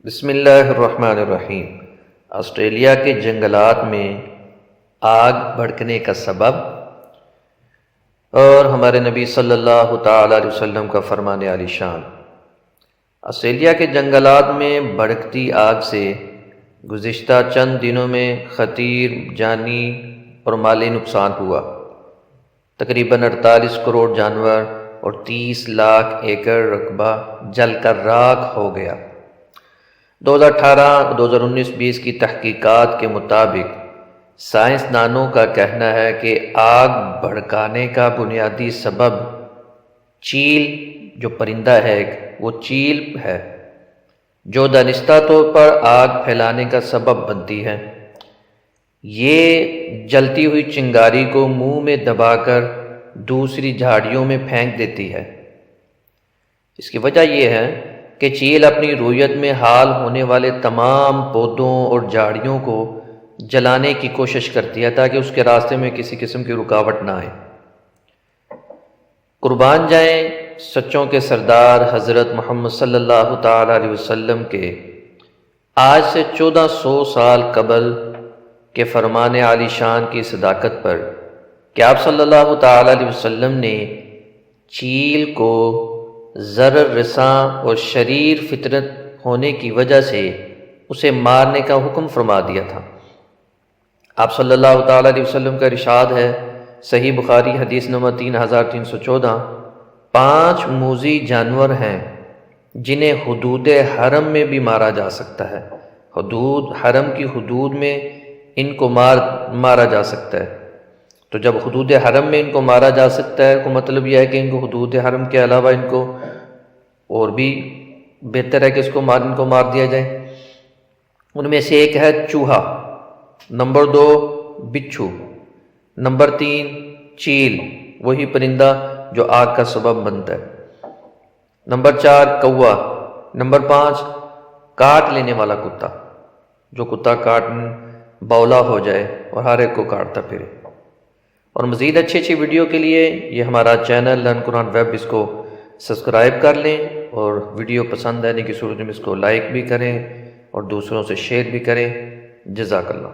بسم اللہ الرحمن الرحیم۔ آسٹریلیا کے جنگلات میں آگ بھڑکنے کا سبب اور ہمارے نبی صلی اللہ تعالی علیہ وسلم کا فرمان عالی شان۔ آسٹریلیا کے جنگلات میں بھڑکتی آگ سے گزشتہ چند دنوں میں خطیر جانی اور مالی نقصان ہوا۔ تقریباً 48 کروڑ جانور اور 30 لاکھ ایکڑ رقبہ جل کر راکھ ہو گیا۔ 2018-2019-20 کی تحقیقات کے مطابق سائنسدانوں کا کہنا ہے کہ آگ بھڑکانے کا بنیادی سبب چیل جو پرندہ ہے وہ چیل ہے، جو دانستہ طور پر آگ پھیلانے کا سبب بنتی ہے۔ یہ جلتی ہوئی چنگاری کو منہ میں دبا کر دوسری جھاڑیوں میں پھینک دیتی ہے۔ اس کی وجہ یہ ہے کہ چیل اپنی رویت میں حال ہونے والے تمام پودوں اور جھاڑیوں کو جلانے کی کوشش کرتی ہے تاکہ اس کے راستے میں کسی قسم کی رکاوٹ نہ آئے۔ قربان جائیں سچوں کے سردار حضرت محمد صلی اللہ تعالی علیہ وسلم کے آج سے 1400 سال قبل کے فرمان عالی شان کی صداقت پر کہ آپ صلی اللہ تعالی علیہ وسلم نے چیل کو ضرر رساں اور شریر فطرت ہونے کی وجہ سے اسے مارنے کا حکم فرما دیا تھا۔ آپ صلی اللہ تعالی علیہ وسلم کا ارشاد ہے، صحیح بخاری حدیث نمبر 3314، 5 موذی جانور ہیں جنہیں حدود حرم میں بھی مارا جا سکتا ہے۔ حرم کی حدود میں ان کو مارا جا سکتا ہے۔ تو جب حدود حرم میں ان کو مارا جا سکتا ہے تو مطلب یہ ہے کہ ان کو حدود حرم کے علاوہ ان کو اور بھی بہتر ہے کہ ان کو مار دیا جائے۔ ان میں سے ایک ہے چوہا، نمبر 2 بچھو، نمبر 3 چیل، وہی پرندہ جو آگ کا سبب بنتا ہے، نمبر 4 کوا، نمبر 5 کاٹ لینے والا کتا، جو کتا بولا ہو جائے اور ہر ایک کو کاٹتا پھرے۔ اور مزید اچھی ویڈیو کے لیے یہ ہمارا چینل لرن قرآن ویب، اس کو سبسکرائب کر لیں اور ویڈیو پسند آنے کی صورت میں اس کو لائک بھی کریں اور دوسروں سے شیئر بھی کریں۔ جزاک اللہ۔